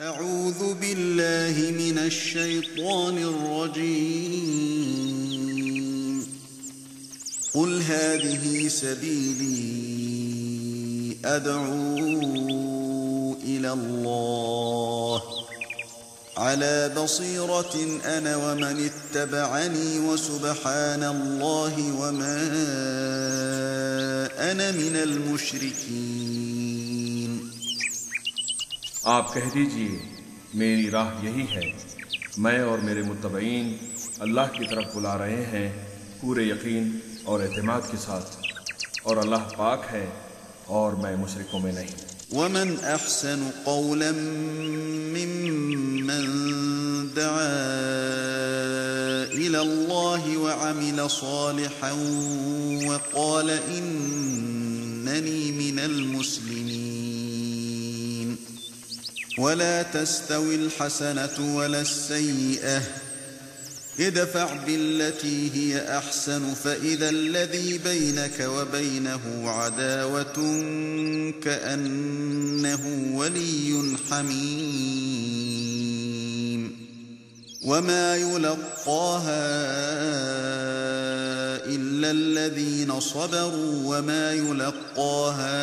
أعوذ بالله من الشيطان الرجيم قل هذه سبيلي أدعو إلى الله على بصيرة أنا ومن اتبعني وسبحان الله وما أنا من المشركين۔ آپ کہہ دیجئے میری راہ یہی ہے، میں اور میرے متبعین اللہ کی طرف بلا رہے ہیں پورے یقین اور اعتماد کے ساتھ، اور اللہ پاک ہے اور میں مشرکوں میں نہیں۔ ومن أحسن قولا ممن دعا إلى الله وعمل صالحا وقال إنني من المسلمين۔ ولا تستوي الحسنة ولا السيئة ادفع بالتي هي أحسن فإذا الذي بينك وبينه عداوة كأنه ولي حميم وما يلقاها إلا الذين صبروا وما يلقاها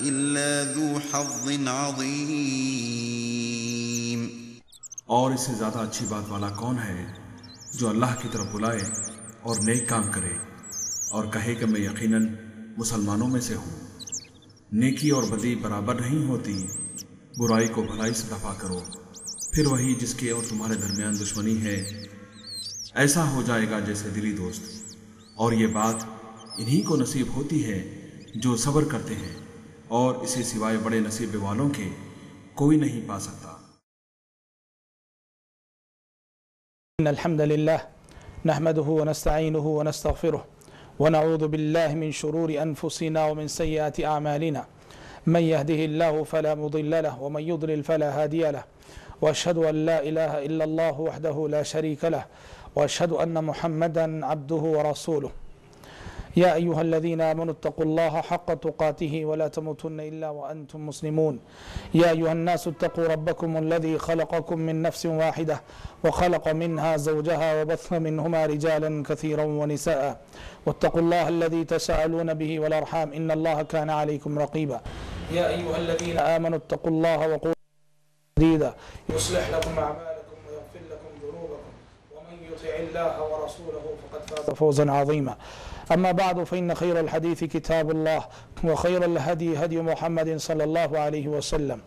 إلا ذو حظ عظيم۔ اور اس سے زیادہ اچھی بات والا کون ہے جو اللہ کی طرف بلائے اور نیک کام کرے اور کہے کہ میں یقیناً مسلمانوں میں سے ہوں۔ نیکی اور بدی برابر نہیں ہوتی، برائی کو بھلائی سے دفع کرو، پھر وہی جس کے اور تمہارے درمیان دشمنی ہے ایسا ہو جائے گا جیسے دلی دوست، اور یہ بات انہی کو نصیب ہوتی ہے جو صبر کرتے ہیں، اور اسے سوائے بڑے نصیب والوں کے کوئی نہیں پا سکتا۔ إن الحمد لله نحمده ونستعينه ونستغفره ونعوذ بالله من شرور أنفسنا ومن سيئات أعمالنا، من يهده الله فلا مضل له ومن يضلل فلا هادي له، وأشهد أن لا إله إلا الله وحده لا شريك له، وأشهد أن محمدا عبده ورسوله۔ يا أيها الذين آمنوا اتقوا الله حق تقاته ولا تموتن إلا وأنتم مسلمون۔ يا أيها الناس اتقوا ربكم الذي خلقكم من نفس واحدة وخلق منها زوجها وبث منهما رجالا كثيرا ونساء، واتقوا الله الذي تساءلون به والأرحام إن الله كان عليكم رقيبا۔ يا أيها الذين آمنوا اتقوا الله وقولوا سديدا يصلح لكم أعمالكم ويغفر لكم ذنوبكم ومن يطع الله ورسوله فقد فاز فوزا عظيما۔ أما بعد فإن خير الحديث كتاب الله وخير الهدي هدي محمد صلى الله عليه وسلم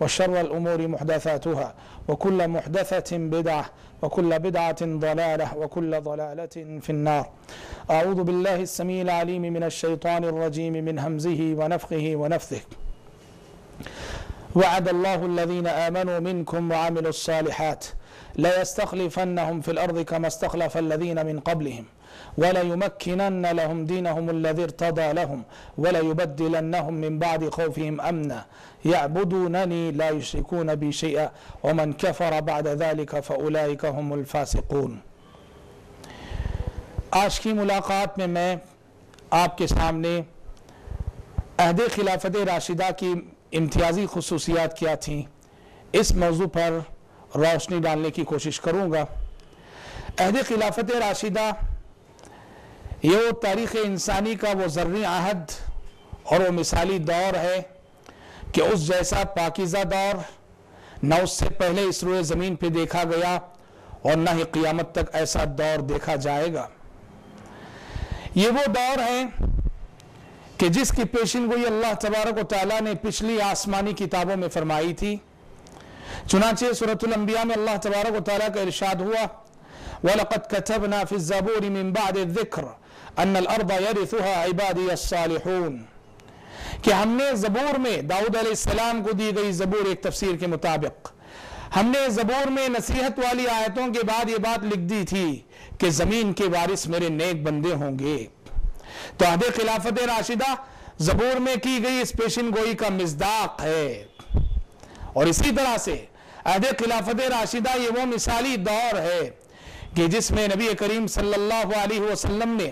وشر الأمور محدثاتها وكل محدثة بدعة وكل بدعة ضلالة وكل ضلالة في النار۔ أعوذ بالله السميع العليم من الشيطان الرجيم من همزه ونفخه ونفثه۔ وعد الله الذين آمنوا منكم وعملوا الصالحات ليستخلفنهم في الأرض كما استخلف الذين من قبلهم وليمكنن لهم دينهم الذي ارتضى لهم وليبدلنهم من بعد خوفهم أمنا يعبدونني لا يشركون بي شيئا ومن كفر بعد ذلك فأولئك هم الفاسقون۔ آج کی ملاقات میں آپ کے سامنے عہد خلافت راشدہ کی امتیازی خصوصیات کیا تھیں اس موضوع پر روشنی ڈالنے کی کوشش کروں گا۔ عہد خلافت راشدہ یہ وہ تاریخ انسانی کا وہ زرعی عہد اور وہ مثالی دور ہے کہ اس جیسا پاکیزہ دور نہ اس سے پہلے اس روئے زمین پہ دیکھا گیا اور نہ ہی قیامت تک ایسا دور دیکھا جائے گا۔ یہ وہ دور ہے کہ جس کی پیشن گوئی اللہ تبارک و تعالیٰ نے پچھلی آسمانی کتابوں میں فرمائی تھی۔ چنانچہ سورۃ الانبیاء میں اللہ تبارک و تعالیٰ کا ارشاد ہوا وَلَقَدْ كَتَبْنَا فِي الزَّبُورِ مِن بَعْدِ الذِّكْرِ أَنَّ الْأَرْضَ يَرِثُهَا عِبَادِيَ الصَّالِحُونَ، کہ ہم نے زبور میں داؤد علیہ السلام کو دی گئی زبور ایک تفسیر کے مطابق ہم نے زبور میں نصیحت والی آیتوں کے بعد یہ بات لکھ دی تھی کہ زمین کے وارث میرے نیک بندے ہوں گے۔ تو عہد خلافت راشدہ زبور میں کی گئی اس پیشن گوئی کا مصداق ہے، اور اسی طرح سے عہد خلافت راشدہ یہ وہ مثالی دور ہے کہ جس میں نبی کریم صلی اللہ علیہ وسلم نے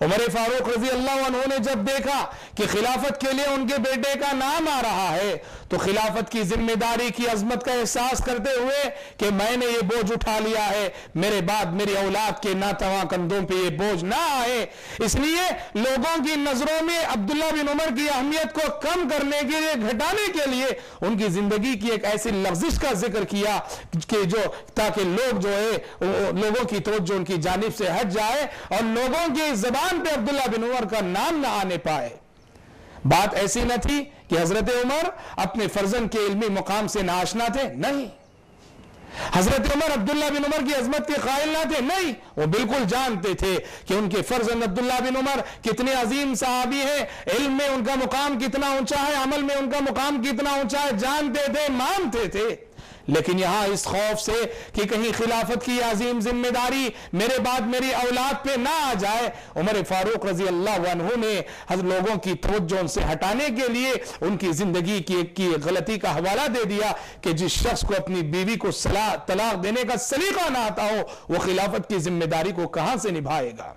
عمر فاروق رضی اللہ عنہ نے جب دیکھا کہ خلافت کے لیے ان کے بیٹے کا نام آ رہا ہے تو خلافت کی ذمہ داری کی عظمت کا احساس کرتے ہوئے کہ میں نے یہ بوجھ اٹھا لیا ہے، میرے بعد میری اولاد کے ناتواں کندھوں پہ یہ بوجھ نہ آئے، اس لیے لوگوں کی نظروں میں عبداللہ بن عمر کی اہمیت کو کم کرنے کے لیے، گھٹانے کے لیے ان کی زندگی کی ایک ایسی لغزش کا ذکر کیا کہ جو تاکہ لوگ جو ہے لوگوں کی توجہ ان کی جانب سے ہٹ جائے اور لوگوں کی زبان پہ عبداللہ بن عمر کا نام نہ آنے پائے۔ بات ایسی نہ تھی کہ حضرت عمر اپنے فرزند کے علمی مقام سے ناآشنا تھے، نہیں۔ حضرت عمر عبداللہ بن عمر کی عظمت کے قائل نہ تھے، نہیں، وہ بالکل جانتے تھے کہ ان کے فرزند عبداللہ بن عمر کتنے عظیم صحابی ہیں، علم میں ان کا مقام کتنا اونچا ہے، عمل میں ان کا مقام کتنا اونچا ہے، جانتے تھے، مانتے تھے۔ لیکن یہاں اس خوف سے کہ کہیں خلافت کی عظیم ذمہ داری میرے بعد میری اولاد پہ نہ آ جائے، عمر فاروق رضی اللہ عنہ نے لوگوں کی توجہ ان سے ہٹانے کے لیے ان کی زندگی کی غلطی کا حوالہ دے دیا کہ جس شخص کو اپنی بیوی کو طلاق دینے کا سلیقہ نہ آتا ہو وہ خلافت کی ذمہ داری کو کہاں سے نبھائے گا۔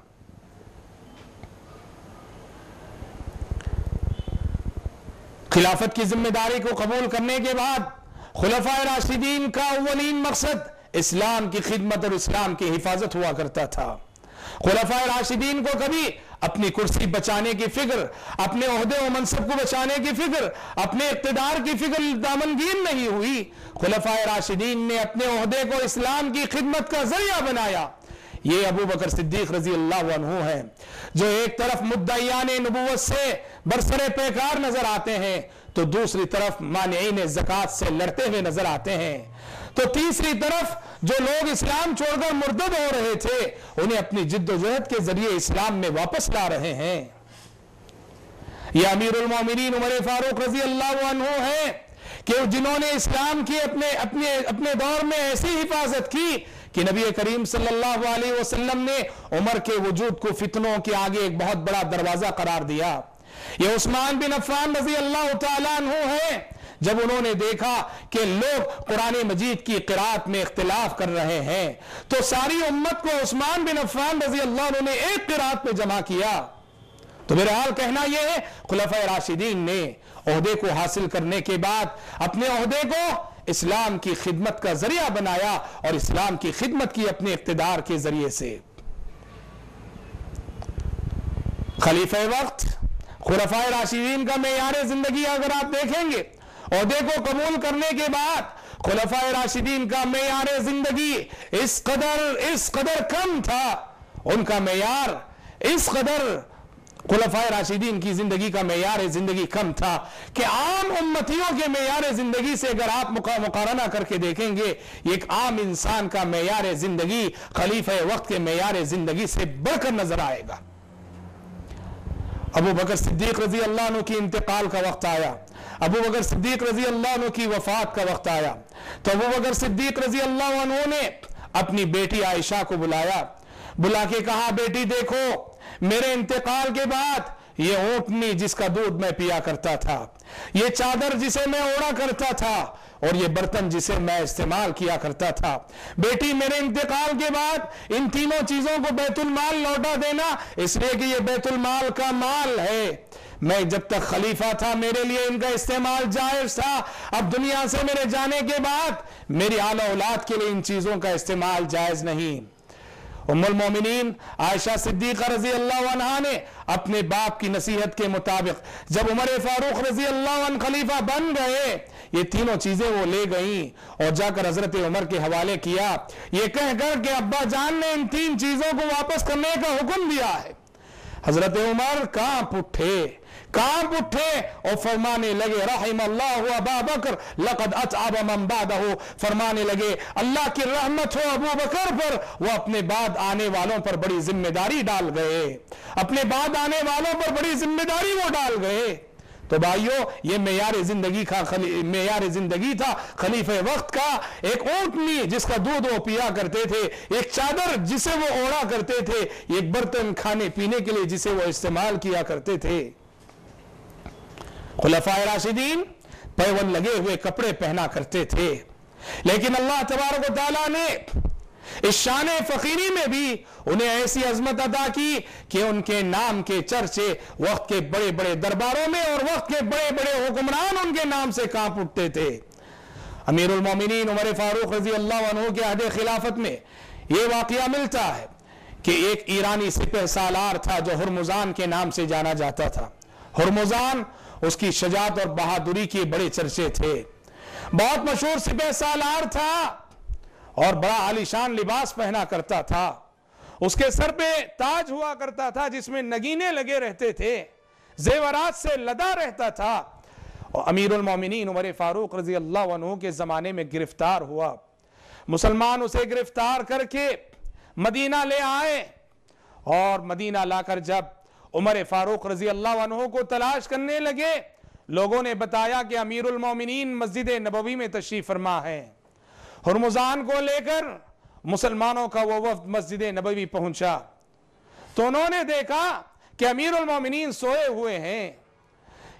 خلافت کی ذمہ داری کو قبول کرنے کے بعد خلفائے راشدین کا اولین مقصد اسلام کی خدمت اور اسلام کی حفاظت ہوا کرتا تھا۔ خلفائے راشدین کو کبھی اپنی کرسی بچانے کی فکر، اپنے عہدے و منصب کو بچانے کی فکر، اپنے اقتدار کی فکر دامنگیر نہیں ہوئی۔ خلفائے راشدین نے اپنے عہدے کو اسلام کی خدمت کا ذریعہ بنایا۔ یہ ابو بکر صدیق رضی اللہ عنہ ہیں جو ایک طرف مدعیان نبوت سے برسر پیکار نظر آتے ہیں تو دوسری طرف مانعین زکوٰۃ سے لڑتے ہوئے نظر آتے ہیں، تو تیسری طرف جو لوگ اسلام چھوڑ کر مرتد ہو رہے تھے انہیں اپنی جد و جہد کے ذریعے اسلام میں واپس لا رہے ہیں۔ یہ امیر المومنین عمر فاروق رضی اللہ عنہ ہیں کہ جنہوں نے اسلام کی اپنے دور میں ایسی حفاظت کی کہ نبی کریم صلی اللہ علیہ وسلم نے عمر کے وجود کو فتنوں کے آگے ایک بہت بڑا دروازہ قرار دیا۔ یہ عثمان بن عفان رضی اللہ تعالیٰ عنہ ہے جب انہوں نے دیکھا کہ لوگ قرآن مجید کی قرات میں اختلاف کر رہے ہیں تو ساری امت کو عثمان بن عفان رضی اللہ عنہ نے ایک قرات میں جمع کیا۔ تو میرا حال کہنا یہ ہے خلفائے راشدین نے عہدے کو حاصل کرنے کے بعد اپنے عہدے کو اسلام کی خدمت کا ذریعہ بنایا اور اسلام کی خدمت کی اپنے اقتدار کے ذریعے سے۔ خلیفہ وقت خلفائے راشدین کا معیار زندگی اگر آپ دیکھیں گے عہدے کو قبول کرنے کے بعد خلفائے راشدین کا معیار زندگی اس قدر کم تھا، ان کا معیار اس قدر خلفائے راشدین کی زندگی کا معیار زندگی کم تھا کہ عام امتیوں کے معیار زندگی سے اگر آپ مقارنہ کر کے دیکھیں گے ایک عام انسان کا معیار زندگی خلیفہ وقت کے معیار زندگی سے بڑھ کر نظر آئے گا۔ ابو بکر صدیق رضی اللہ عنہ کی انتقال کا وقت آیا، ابو بکر صدیق رضی اللہ عنہ کی وفات کا وقت آیا تو ابو بکر صدیق رضی اللہ عنہ نے اپنی بیٹی عائشہ کو بلا کے کہا بیٹی دیکھو میرے انتقال کے بعد یہ اونٹنی جس کا دودھ میں پیا کرتا تھا، یہ چادر جسے میں اوڑا کرتا تھا اور یہ برتن جسے میں استعمال کیا کرتا تھا، بیٹی میرے انتقال کے بعد ان تینوں چیزوں کو بیت المال لوٹا دینا، اس لیے کہ یہ بیت المال کا مال ہے، میں جب تک خلیفہ تھا میرے لیے ان کا استعمال جائز تھا، اب دنیا سے میرے جانے کے بعد میری آل اولاد کے لیے ان چیزوں کا استعمال جائز نہیں۔ ام المومنین عائشہ صدیقہ رضی اللہ عنہ نے اپنے باپ کی نصیحت کے مطابق جب عمر فاروق رضی اللہ عنہ خلیفہ بن گئے یہ تینوں چیزیں وہ لے گئیں اور جا کر حضرت عمر کے حوالے کیا، یہ کہہ کر کہ ابا جان نے ان تین چیزوں کو واپس کرنے کا حکم دیا ہے۔ حضرت عمر کانپ اٹھے اور فرمانے لگے رحم اللہ ابا بکر لقد اتعب من بعدہ، فرمانے لگے اللہ کی رحمت ہو ابو بکر پر، وہ اپنے بعد آنے والوں پر بڑی ذمہ داری ڈال گئے، اپنے بعد آنے والوں پر بڑی ذمہ داری وہ ڈال گئے۔ تو بھائیو یہ معیار زندگی تھا خلیفہ وقت کا، ایک اونٹنی جس کا دودھ وہ پیا کرتے تھے، ایک چادر جسے وہ اوڑا کرتے تھے، ایک برتن کھانے پینے کے لیے جسے وہ استعمال کیا کرتے تھے۔ خلفائے راشدین پیون لگے ہوئے کپڑے پہنا کرتے تھے، لیکن اللہ تبارک و تعالیٰ نے اس شان فقیری میں بھی انہیں ایسی عظمت عطا کی کہ ان کے نام کے چرچے وقت کے بڑے بڑے درباروں میں اور وقت کے بڑے بڑے حکمران ان کے نام سے کانپ اٹھتے تھے۔ امیر المومنین عمر فاروق رضی اللہ عنہ کے عہد خلافت میں یہ واقعہ ملتا ہے کہ ایک ایرانی سپہ سالار تھا جو ہرمزان کے نام سے جانا جاتا تھا۔ ہرمزان، اس کی شجاعت اور بہادری کے بڑے چرچے تھے، بہت مشہور سپہ سالار تھا اور بڑا عالیشان لباس پہنا کرتا تھا۔ اس کے سر پہ تاج ہوا کرتا تھا جس میں نگینے لگے رہتے تھے، زیورات سے لدا رہتا تھا۔ اور امیر المومنین عمر فاروق رضی اللہ عنہ کے زمانے میں گرفتار ہوا۔ مسلمان اسے گرفتار کر کے مدینہ لے آئے، اور مدینہ لا کر جب عمر فاروق رضی اللہ عنہ کو تلاش کرنے لگے، لوگوں نے بتایا کہ امیر المومنین مسجد نبوی میں تشریف فرما ہے۔ ہرمزان کو لے کر مسلمانوں کا وہ وفد مسجد نبوی پہنچا تو انہوں نے دیکھا کہ امیر المومنین سوئے ہوئے ہیں،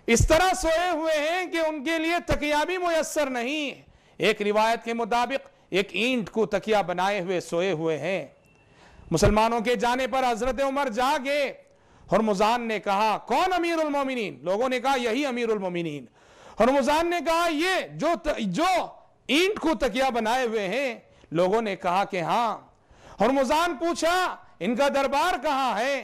اس طرح سوئے ہوئے ہیں کہ ان کے لیے تکیہ بھی میسر نہیں۔ ایک روایت کے مطابق ایک اینٹ کو تکیہ بنائے ہوئے سوئے ہوئے ہیں۔ مسلمانوں کے جانے پر حضرت عمر جاگے۔ ہرمزان نے کہا، کون امیر المومنین؟ لوگوں نے کہا یہی امیر المومنین۔ ہرمزان نے کہا، یہ جو اینٹ کو تکیہ بنائے ہوئے ہیں؟ لوگوں نے کہا کہ ہاں۔ ہرمزان پوچھا، ان کا دربار کہاں ہے؟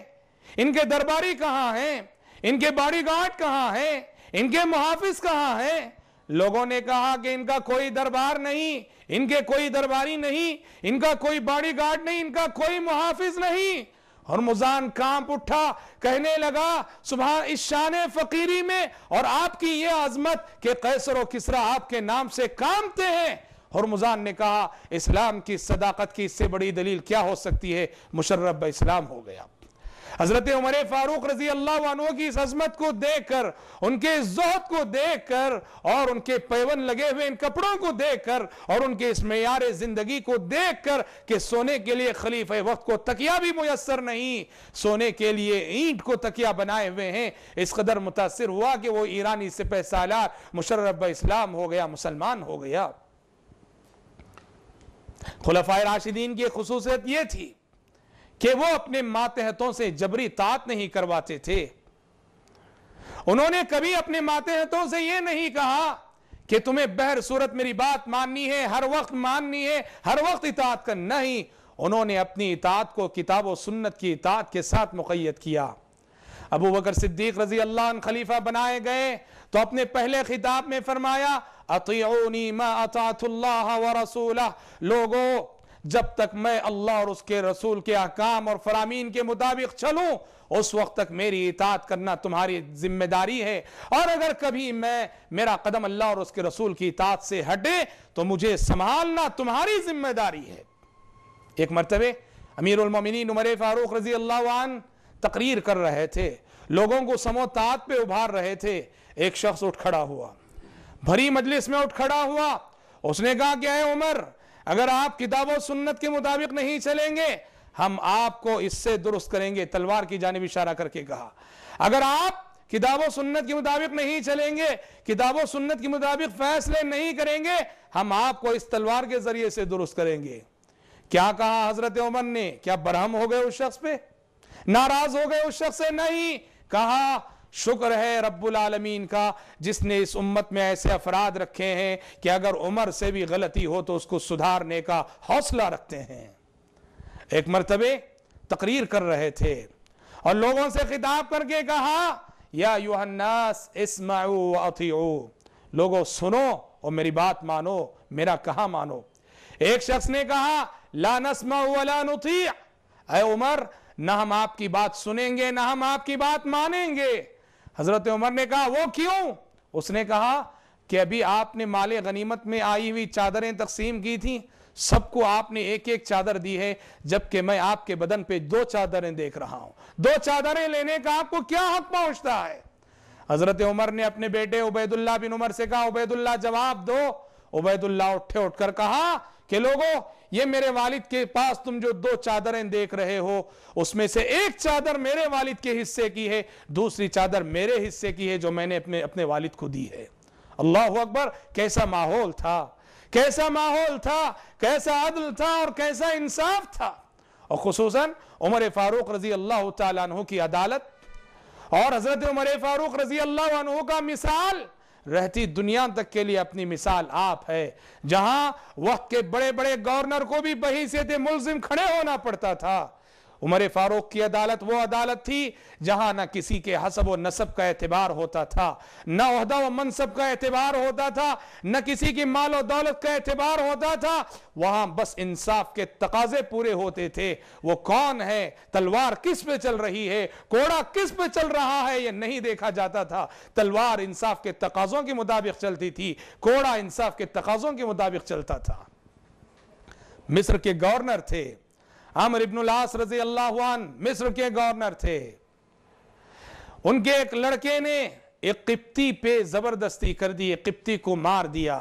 ان کے درباری کہاں ہیں؟ ان کے باڈی گارڈ کہاں ہیں؟ ان کے محافظ کہاں ہیں؟ لوگوں نے کہا کہ ان کا کوئی دربار نہیں، ان کے کوئی درباری نہیں، ان کا کوئی باڈی گارڈ نہیں، ان کا کوئی محافظ نہیں۔ ہرمزان کانپ اٹھا، کہنے لگا، سبحان اس شان فقیری میں اور آپ کی یہ عظمت کہ قیصر و کسریٰ آپ کے نام سے کانپتے ہیں۔ ہرمزان نے کہا، اسلام کی صداقت کی اس سے بڑی دلیل کیا ہو سکتی ہے؟ مشرف باسلام ہو گیا۔ حضرت عمر فاروق رضی اللہ عنہ کی اس عظمت کو دیکھ کر، ان کے زہد کو دیکھ کر، اور ان کے پیون لگے ہوئے ان کپڑوں کو دیکھ کر، اور ان کے اس معیار زندگی کو دیکھ کر کہ سونے کے لیے خلیفہ وقت کو تکیہ بھی میسر نہیں، سونے کے لیے اینٹ کو تکیہ بنائے ہوئے ہیں، اس قدر متاثر ہوا کہ وہ ایرانی سپہ سالار مشرف باسلام ہو گیا، مسلمان ہو گیا۔ خلفائے راشدین کی خصوصیت یہ تھی کہ وہ اپنے ماتحتوں سے جبری طاعت نہیں کرواتے تھے۔ انہوں نے کبھی اپنے ماتحتوں سے یہ نہیں کہا کہ تمہیں بہر صورت میری بات ماننی ہے، ہر وقت ماننی ہے، ہر وقت اطاعت کرنا ہی۔ انہوں نے اپنی اطاعت کو کتاب و سنت کی اطاعت کے ساتھ مقید کیا۔ ابو بکر صدیق رضی اللہ عنہ خلیفہ بنائے گئے تو اپنے پہلے خطاب میں فرمایا، اطیعونی ما اطاعت اللہ ورسولہ، لوگو جب تک میں اللہ اور اس کے رسول کے احکام اور فرامین کے مطابق چلوں اس وقت تک میری اطاعت کرنا تمہاری ذمہ داری ہے، اور اگر کبھی میرا قدم اللہ اور اس کے رسول کی اطاعت سے ہٹے تو مجھے سنبھالنا تمہاری ذمہ داری ہے۔ ایک مرتبہ امیر المومنین عمر فاروق رضی اللہ عنہ تقریر کر رہے تھے، لوگوں کو سمو طاعت پہ ابھار رہے تھے۔ ایک شخص اٹھ کھڑا ہوا، بھری مجلس میں اٹھ کھڑا ہوا، اس نے کہا کہ اے عمر، اگر آپ کتاب و سنت کے مطابق نہیں چلیں گے ہم آپ کو اس سے درست کریں گے۔ تلوار کی جانب اشارہ کر کے کہا، اگر آپ کتاب و سنت کے مطابق نہیں چلیں گے، کتاب و سنت کے مطابق فیصلے نہیں کریں گے، ہم آپ کو اس تلوار کے ذریعے سے درست کریں گے۔ کیا کہا حضرت عمر نے؟ کیا برہم ہو گئے اس شخص پہ؟ ناراض ہو گئے اس شخص سے؟ نہیں، کہا شکر ہے رب العالمین کا جس نے اس امت میں ایسے افراد رکھے ہیں کہ اگر عمر سے بھی غلطی ہو تو اس کو سدھارنے کا حوصلہ رکھتے ہیں۔ ایک مرتبہ تقریر کر رہے تھے اور لوگوں سے خطاب کر کے کہا، یا ایھا الناس اسمعوا واطیعوا، لوگوں سنو اور میری بات مانو، میرا کہا مانو۔ ایک شخص نے کہا، لا نسمع ولا نطیع، اے عمر نہ ہم آپ کی بات سنیں گے نہ ہم آپ کی بات مانیں گے۔ حضرت عمر نے کہا، وہ کیوں؟ اس نے کہا کہ ابھی آپ نے مال غنیمت میں آئی ہوئی چادریں تقسیم کی تھیں، سب کو آپ نے ایک ایک چادر دی ہے، جبکہ میں آپ کے بدن پہ 2 چادریں دیکھ رہا ہوں، 2 چادریں لینے کا آپ کو کیا حق پہنچتا ہے؟ حضرت عمر نے اپنے بیٹے عبید اللہ بن عمر سے کہا، عبید اللہ جواب دو۔ عبید اللہ اٹھ کر کہا کہ لوگوں، یہ میرے والد کے پاس تم جو 2 چادریں دیکھ رہے ہو اس میں سے ایک چادر میرے والد کے حصے کی ہے، دوسری چادر میرے حصے کی ہے جو میں نے اپنے والد کو دی ہے۔ اللہ اکبر، کیسا ماحول تھا، کیسا ماحول تھا، کیسا عدل تھا اور کیسا انصاف تھا. اور خصوصاً عمر فاروق رضی اللہ تعالیٰ عنہ کی عدالت اور حضرت عمر فاروق رضی اللہ عنہ کا مثال رہتی دنیا تک کے لیے اپنی مثال آپ ہے. جہاں وقت کے بڑے بڑے گورنر کو بھی بحیثیت ملزم کھڑے ہونا پڑتا تھا، عمر فاروق کی عدالت وہ عدالت تھی جہاں نہ کسی کے حسب و نسب کا اعتبار ہوتا تھا، نہ عہدہ و منصب کا اعتبار ہوتا تھا، نہ کسی کی مال و دولت کا اعتبار ہوتا تھا. وہاں بس انصاف کے تقاضے پورے ہوتے تھے. وہ کون ہے، تلوار کس پہ چل رہی ہے، کوڑا کس پہ چل رہا ہے، یہ نہیں دیکھا جاتا تھا. تلوار انصاف کے تقاضوں کے مطابق چلتی تھی، کوڑا انصاف کے تقاضوں کے مطابق چلتا تھا. مصر کے گورنر تھے عمرو بن العاص رضی اللہ عنہ، مصر کے گورنر تھے. ان کے ایک لڑکے نے ایک قبطی پہ زبردستی کر دی، قبطی کو مار دیا.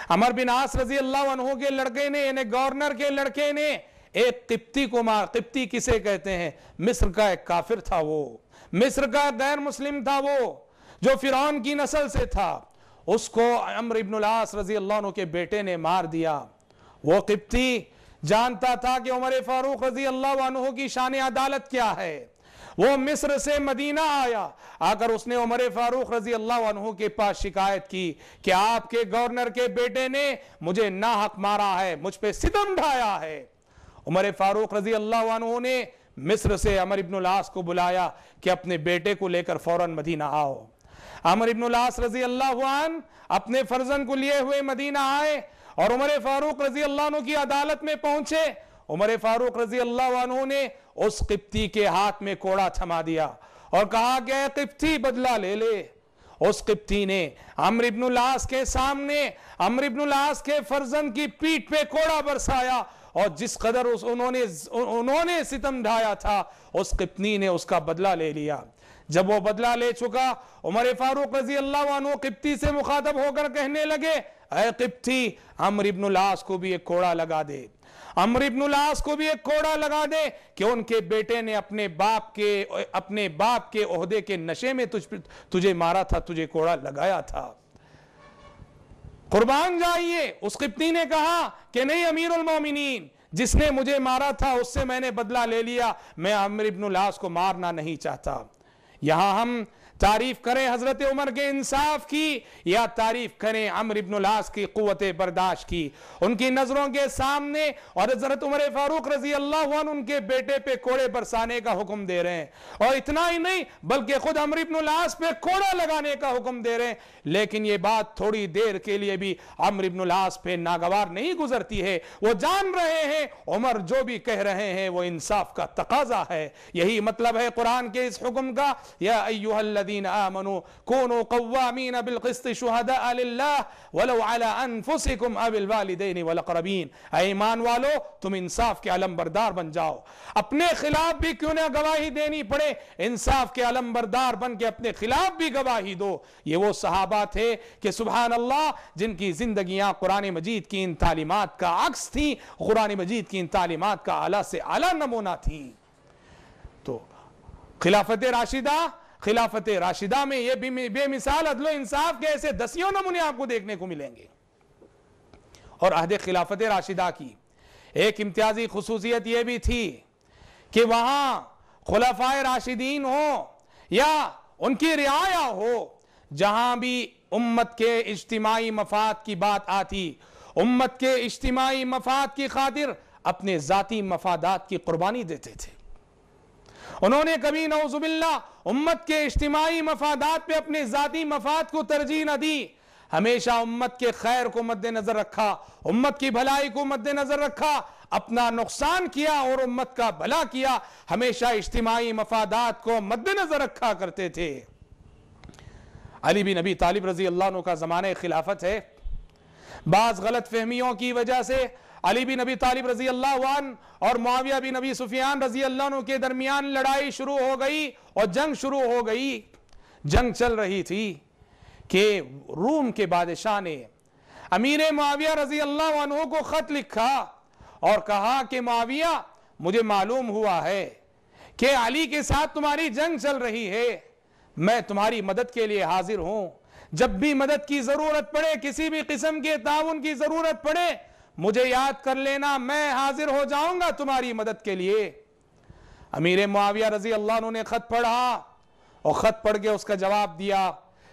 عمرو بن العاص رضی اللہ عنہ کے لڑکے نے، یعنی گورنر کے لڑکے نے ایک قبطی کو مار. قبطی کسے کہتے ہیں؟ مصر کا ایک کافر تھا، وہ مصر کا غیر مسلم تھا، وہ جو فرعون کی نسل سے تھا. اس کو عمرو بن العاص رضی اللہ عنہ کے بیٹے نے مار دیا. وہ قبطی جانتا تھا کہ عمر فاروق رضی اللہ عنہ کی شان عدالت کیا ہے. وہ مصر سے مدینہ آیا، آ کر اس نے عمر فاروق رضی اللہ عنہ کے پاس شکایت کی کہ آپ کے گورنر کے بیٹے نے مجھے ناحق مارا ہے، مجھ پہ ستم ڈھایا ہے. عمر فاروق رضی اللہ عنہ نے مصر سے عمرو بن العاص کو بلایا کہ اپنے بیٹے کو لے کر فوراً مدینہ آؤ. عمرو بن العاص رضی اللہ عنہ اپنے فرزند کو لیے ہوئے مدینہ آئے اور عمر فاروق رضی اللہ عنہ کی عدالت میں پہنچے. عمر فاروق رضی اللہ عنہ نے اس قبطی کے ہاتھ میں کوڑا تھما دیا اور کہا کہ اے قبطی بدلہ لے لے. اس قبطی نے عمرو بن العاص کے سامنے عمرو بن العاص کے فرزند کی پیٹھ پہ کوڑا برسایا اور جس قدر انہوں نے ستم ڈھایا تھا اس قبطی نے اس کا بدلہ لے لیا. جب وہ بدلہ لے چکا، عمر فاروق رضی اللہ عنہ قبطی سے مخاطب ہو کر کہنے لگے اے قبطی، عمرو بن العاص کو بھی ایک کوڑا لگا دے، عمرو بن العاص کو بھی ایک کوڑا لگا دے کہ ان کے بیٹے نے اپنے باپ کے عہدے کے نشے میں تجھے مارا تھا، تجھے کوڑا لگایا تھا. قربان جائیے. اس قبطی نے کہا کہ نہیں امیر المومنین، جس نے مجھے مارا تھا اس سے میں نے بدلہ لے لیا، میں عمرو بن العاص کو مارنا نہیں چاہتا. یہاں ہم تعریف کریں حضرت عمر کے انصاف کی یا تعریف کریں عمرو بن العاص کی قوت برداشت کی؟ ان کی نظروں کے سامنے اور حضرت عمر فاروق رضی اللہ عنہ ان کے بیٹے پہ کوڑے برسانے کا حکم دے رہے ہیں، اور اتنا ہی نہیں بلکہ خود عمرو بن العاص پہ کوڑا لگانے کا حکم دے رہے ہیں. لیکن یہ بات تھوڑی دیر کے لیے بھی عمرو بن العاص پہ ناگوار نہیں گزرتی ہے. وہ جان رہے ہیں عمر جو بھی کہہ رہے ہیں وہ انصاف کا تقاضا ہے. یہی مطلب ہے قرآن کے اس حکم کا، یا ایھا الذین آمنوا کونوا قوامین بالقسط شہداء للہ ولو علی انفسکم او الوالدین والاقربین. اے ایمان والو، تم انصاف کے علم بردار بن جاؤ. اپنے خلاف بھی کیوں نہ گواہی دینی پڑے، انصاف کے علم بردار بن کے اپنے خلاف بھی گواہی دو. یہ وہ صحابہ تھے کہ سبحان اللہ جن کی زندگیاں قرآن مجید کی ان تعلیمات کا عکس تھیں، قرآن مجید کی ان تعلیمات کا اعلیٰ سے اعلیٰ نمونہ تھیں. تو خلافت راشدہ میں یہ بھی بے مثال عدل و انصاف کے ایسے دسیوں نمونے آپ کو دیکھنے کو ملیں گے. اور عہد خلافت راشدہ کی ایک امتیازی خصوصیت یہ بھی تھی کہ وہاں خلفائے راشدین ہوں یا ان کی رعایا ہو، جہاں بھی امت کے اجتماعی مفاد کی بات آتی، امت کے اجتماعی مفاد کی خاطر اپنے ذاتی مفادات کی قربانی دیتے تھے. انہوں نے کبھی نعوذ باللہ امت کے اجتماعی مفادات پہ اپنے ذاتی مفاد کو ترجیح نہ دی. ہمیشہ امت کے خیر کو مد نظر رکھا، امت کی بھلائی کو مد نظر رکھا، اپنا نقصان کیا اور امت کا بھلا کیا. ہمیشہ اجتماعی مفادات کو مد نظر رکھا کرتے تھے. علی بن ابی طالب رضی اللہ عنہ کا زمانہ خلافت ہے. بعض غلط فہمیوں کی وجہ سے علی بن ابی طالب رضی اللہ عنہ اور معاویہ بن ابی سفیان رضی اللہ عنہ کے درمیان لڑائی شروع ہو گئی اور جنگ شروع ہو گئی. جنگ چل رہی تھی کہ روم کے بادشاہ نے امیر معاویہ رضی اللہ عنہ کو خط لکھا اور کہا کہ معاویہ، مجھے معلوم ہوا ہے کہ علی کے ساتھ تمہاری جنگ چل رہی ہے، میں تمہاری مدد کے لیے حاضر ہوں. جب بھی مدد کی ضرورت پڑے، کسی بھی قسم کے تعاون کی ضرورت پڑے، مجھے یاد کر لینا، میں حاضر ہو جاؤں گا تمہاری مدد کے لیے۔ امیر معاویہ رضی اللہ عنہ نے خط پڑھا اور خط پڑھ کے اس کا جواب دیا۔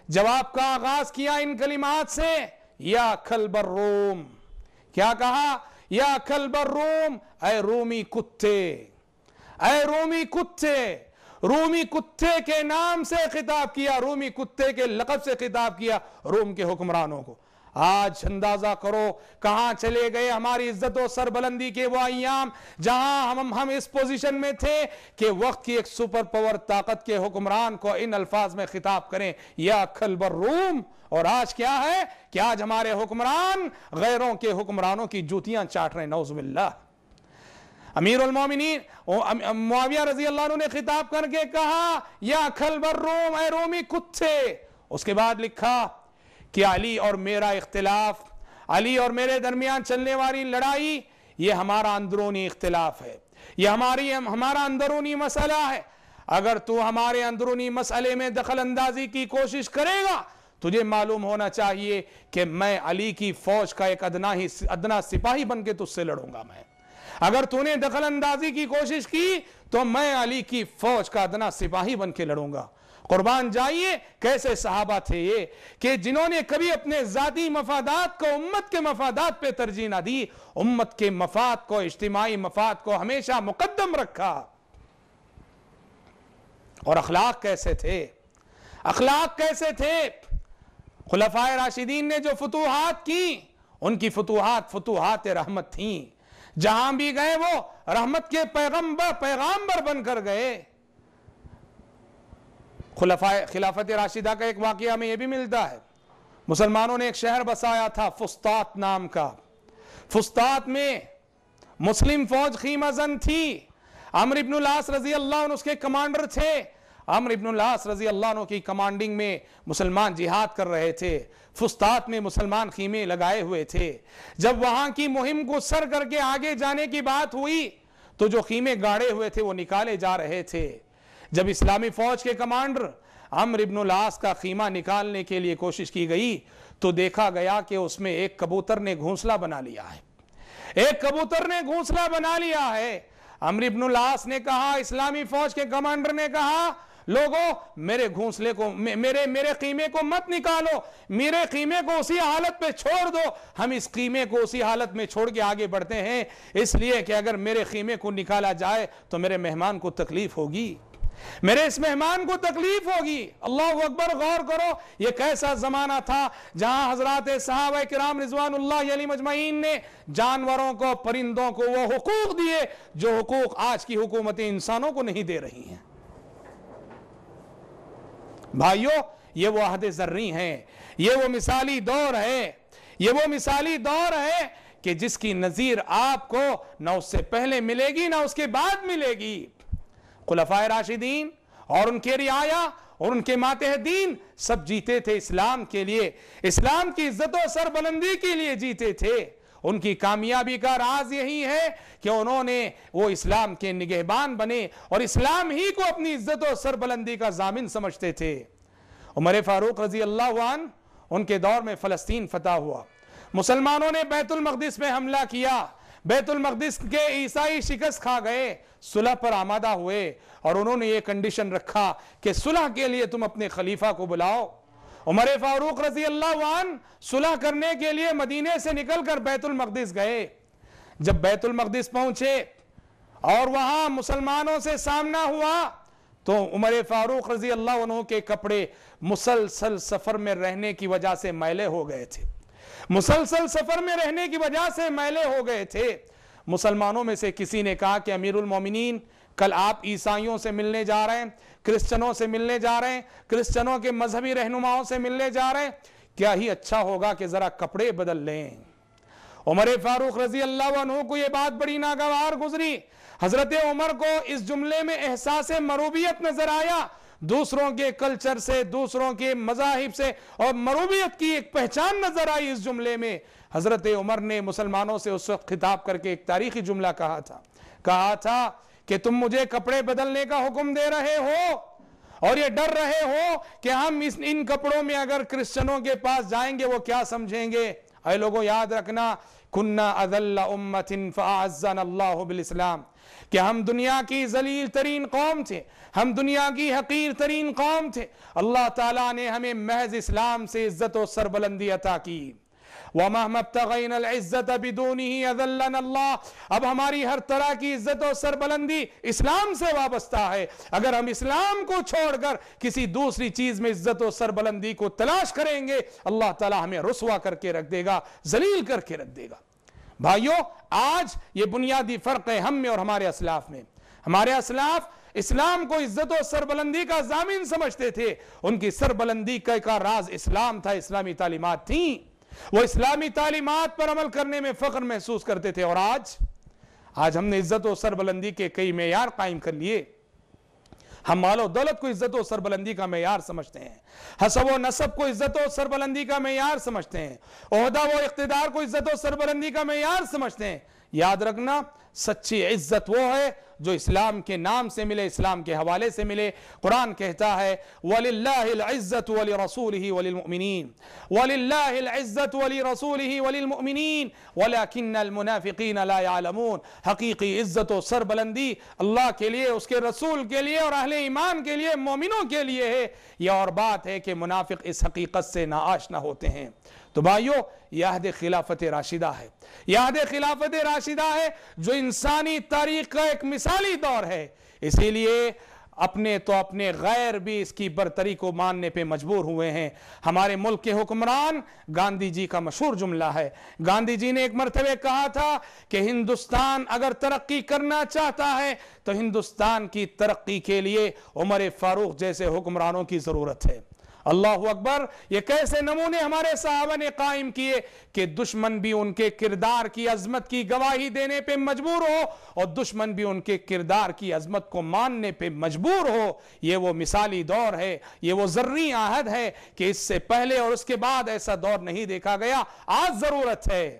جواب کا آغاز کیا ان کلمات سے، یا کلب الروم۔ کیا کہا؟ یا کلب الروم، اے رومی کتے، اے رومی کتے۔ رومی کتے کے نام سے خطاب کیا، رومی کتے کے لقب سے خطاب کیا روم کے حکمرانوں کو۔ آج اندازہ کرو کہاں چلے گئے ہماری عزت و سربلندی کے وہ ایام جہاں ہم اس پوزیشن میں تھے کہ وقت کی ایک سپر پاور طاقت کے حکمران کو ان الفاظ میں خطاب کریں، یا کلب الروم۔ اور آج کیا ہے کہ آج ہمارے حکمران غیروں کے حکمرانوں کی جوتیاں چاٹ رہے ہیں، نعوذ باللہ۔ امیر المومنین معاویہ رضی اللہ عنہ نے خطاب کر کے کہا، یا کلب الروم، اے رومی کتے۔ اس کے بعد لکھا کہ علی اور میرا اختلاف، علی اور میرے درمیان چلنے والی لڑائی، یہ ہمارا اندرونی اختلاف ہے، یہ ہمارا اندرونی مسئلہ ہے۔ اگر تو ہمارے اندرونی مسئلے میں دخل اندازی کی کوشش کرے گا، تجھے معلوم ہونا چاہیے کہ میں علی کی فوج کا ایک ادنا سپاہی بن کے تجھ سے لڑوں گا۔ میں اگر تو نے دخل اندازی کی کوشش کی تو میں علی کی فوج کا ادنا سپاہی بن کے لڑوں گا۔ قربان جائیے کیسے صحابہ تھے یہ کہ جنہوں نے کبھی اپنے ذاتی مفادات کو امت کے مفادات پہ ترجیح نہ دی، امت کے مفاد کو، اجتماعی مفاد کو ہمیشہ مقدم رکھا۔ اور اخلاق کیسے تھے؟ اخلاق کیسے تھے؟ خلفائے راشدین نے جو فتوحات کی، ان کی فتوحات رحمت تھیں۔ جہاں بھی گئے وہ رحمت کے پیغامبر بن کر گئے۔ خلافت راشدہ کا ایک واقعہ میں یہ بھی ملتا ہے، مسلمانوں نے ایک شہر بسایا تھا فسطاط نام کا۔ فسطاط میں مسلم فوج خیمہ زن تھی۔ عمرو بن العاص رضی اللہ عنہ اس کے کمانڈر تھے۔ عمرو بن العاص رضی اللہ عنہ کی کمانڈنگ میں مسلمان جہاد کر رہے تھے۔ فسطاط میں مسلمان خیمے لگائے ہوئے تھے۔ جب وہاں کی مہم کو سر کر کے آگے جانے کی بات ہوئی تو جو خیمے گاڑے ہوئے تھے وہ نکالے جا رہے تھے۔ جب اسلامی فوج کے کمانڈر عمرو بن العاص کا خیمہ نکالنے کے لیے کوشش کی گئی تو دیکھا گیا کہ اس میں ایک کبوتر نے گھونسلہ بنا لیا ہے، ایک کبوتر نے گھونسلہ بنا لیا ہے۔ عمرو بن العاص نے کہا، اسلامی فوج کے کمانڈر نے کہا، لوگوں میرے گھونسلے کو، میرے خیمے کو مت نکالو، میرے خیمے کو اسی حالت پہ چھوڑ دو۔ ہم اس خیمے کو اسی حالت میں چھوڑ کے آگے بڑھتے ہیں، اس لیے کہ اگر میرے خیمے کو نکالا جائے تو میرے مہمان کو تکلیف ہوگی، میرے اس مہمان کو تکلیف ہوگی۔ اللہ اکبر، غور کرو یہ کیسا زمانہ تھا جہاں حضرات صحابہ کرام رضوان اللہ علیہم اجمعین نے جانوروں کو، پرندوں کو وہ حقوق دیے جو حقوق آج کی حکومتیں انسانوں کو نہیں دے رہی ہیں۔ بھائیو، یہ وہ عہد زرعی ہیں، یہ وہ مثالی دور ہے، یہ وہ مثالی دور ہے کہ جس کی نظیر آپ کو نہ اس سے پہلے ملے گی نہ اس کے بعد ملے گی۔ خلفائے راشدین اور ان کے رعایا اور ان کے ماتحدین سب جیتے تھے اسلام کے لیے، اسلام کی عزت و سربلندی کے لیے جیتے تھے۔ ان کی کامیابی کا راز یہی ہے کہ انہوں نے وہ اسلام کے نگہبان بنے اور اسلام ہی کو اپنی عزت و سربلندی کا ضامن سمجھتے تھے۔ عمر فاروق رضی اللہ عنہ، ان کے دور میں فلسطین فتح ہوا، مسلمانوں نے بیت المقدس میں حملہ کیا، بیت المقدس کے عیسائی شکست کھا گئے، صلح پر آمادہ ہوئے اور انہوں نے یہ کنڈیشن رکھا کہ صلح کے لیے تم اپنے خلیفہ کو بلاؤ۔ عمر فاروق رضی اللہ عنہ صلح کرنے کے لیے مدینے سے نکل کر بیت المقدس گئے۔ جب بیت المقدس پہنچے اور وہاں مسلمانوں سے سامنا ہوا تو عمر فاروق رضی اللہ عنہ کے کپڑے مسلسل سفر میں رہنے کی وجہ سے میلے ہو گئے تھے، مسلسل سفر میں رہنے کی وجہ سے میلے ہو گئے تھے۔ مسلمانوں میں سے کسی نے کہا کہ امیر المومنین، کل آپ عیسائیوں سے ملنے جا رہے ہیں، کرسچنوں سے ملنے جا رہے ہیں، کرسچنوں کے مذہبی رہنماؤں سے ملنے جا رہے ہیں، کیا ہی اچھا ہوگا کہ ذرا کپڑے بدل لیں۔ عمر فاروق رضی اللہ عنہ کو یہ بات بڑی ناگوار گزری۔ حضرت عمر کو اس جملے میں احساس مروبیت نظر آیا، دوسروں کے کلچر سے، دوسروں کے مذاہب سے اور مروبیت کی ایک پہچان نظر آئی اس جملے میں۔ حضرت عمر نے مسلمانوں سے اس وقت خطاب کر کے ایک تاریخی جملہ کہا تھا کہ تم مجھے کپڑے بدلنے کا حکم دے رہے ہو اور یہ ڈر رہے ہو کہ ہم ان کپڑوں میں اگر کرسچنوں کے پاس جائیں گے وہ کیا سمجھیں گے. اے لوگوں یاد رکھنا کننا اذل امت فاعزنا اللہ بالاسلام کہ ہم دنیا کی ذلیل ترین قوم تھے, ہم دنیا کی حقیر ترین قوم تھے. اللہ تعالیٰ نے ہمیں محض اسلام سے عزت و سربلندی عطا کی. وَمَهْمَا ابْتَغَيْنَا الْعِزَّةَ بِدُونِهِ أَذَلَّنَا اللَّهُ. اب ہماری ہر طرح کی عزت و سربلندی اسلام سے وابستہ ہے. اگر ہم اسلام کو چھوڑ کر کسی دوسری چیز میں عزت و سربلندی کو تلاش کریں گے, اللہ تعالیٰ ہمیں رسوا کر کے رکھ دے گا, ذلیل کر کے رکھ دے گا. بھائیو, آج یہ بنیادی فرق ہے ہم میں اور ہمارے اسلاف میں. ہمارے اسلاف اسلام کو عزت و سربلندی کا ضامن سمجھتے تھے. ان کی سربلندی کا راز اسلام تھا, اسلامی تعلیمات تھیں. وہ اسلامی تعلیمات پر عمل کرنے میں فخر محسوس کرتے تھے. اور آج ہم نے عزت و سربلندی کے کئی معیار قائم کر لیے. ہم مال و دولت کو عزت و سربلندی کا معیار سمجھتے ہیں, حسب و نسب کو عزت و سربلندی کا معیار سمجھتے ہیں, عہدہ و اقتدار کو عزت و سربلندی کا معیار سمجھتے ہیں. یاد رکھنا سچی عزت وہ ہے جو اسلام کے نام سے ملے, اسلام کے حوالے سے ملے. قرآن کہتا ہے وَلِلَّهِ الْعِزَّةُ وَلِرَسُولِهِ وَلِلْمُؤْمِنِينَ وَلِلَّهِ الْعِزَّةُ وَلِرَسُولِهِ وَلِلْمُؤْمِنِينَ وَلَكِنَّ الْمُنَافِقِينَ لَا يَعْلَمُونَ. حقیقی عزت و سربلندی اللہ کے لیے, اس کے رسول کے لیے اور اہل ایمان کے لیے, مومنوں کے لیے ہے. یہ اور بات ہے کہ منافق اس حقیقت سے ناآشنا ہوتے ہیں. تو بھائیو, یہ عہد خلافت راشدہ ہے. یہ عہد خلافت راشدہ ہے جو انسانی تاریخ کا ایک مثالی دور ہے. اسی لیے اپنے غیر بھی اس کی برتری کو ماننے پہ مجبور ہوئے ہیں. ہمارے ملک کے حکمران, گاندھی جی کا مشہور جملہ ہے. گاندھی جی نے ایک مرتبہ کہا تھا کہ ہندوستان اگر ترقی کرنا چاہتا ہے تو ہندوستان کی ترقی کے لیے عمر فاروق جیسے حکمرانوں کی ضرورت ہے. اللہ اکبر. یہ کیسے نمونے ہمارے صحابہ نے قائم کیے کہ دشمن بھی ان کے کردار کی عظمت کی گواہی دینے پہ مجبور ہو اور دشمن بھی ان کے کردار کی عظمت کو ماننے پہ مجبور ہو. یہ وہ مثالی دور ہے, یہ وہ ذرّی عہد ہے کہ اس سے پہلے اور اس کے بعد ایسا دور نہیں دیکھا گیا. آج ضرورت ہے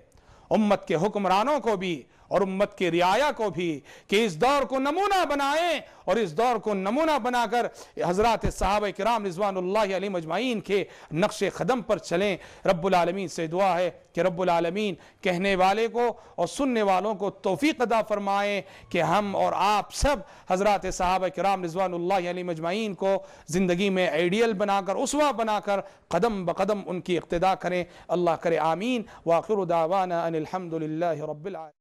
امت کے حکمرانوں کو بھی اور امت کی رعایا کو بھی کہ اس دور کو نمونہ بنائیں اور اس دور کو نمونہ بنا کر حضرات صحابہ کرام رضوان اللہ علیہم اجمعین کے نقش قدم پر چلیں. رب العالمین سے دعا ہے کہ رب العالمین کہنے والے کو اور سننے والوں کو توفیق عطا فرمائیں کہ ہم اور آپ سب حضرات صحابہ کرام رضوان اللہ علیہم اجمعین کو زندگی میں آئیڈیل بنا کر, اسوہ بنا کر قدم بقدم ان کی اقتداء کریں. اللہ کرے آمین. وآخر دعوانا ان الحمد للہ رب العالمین.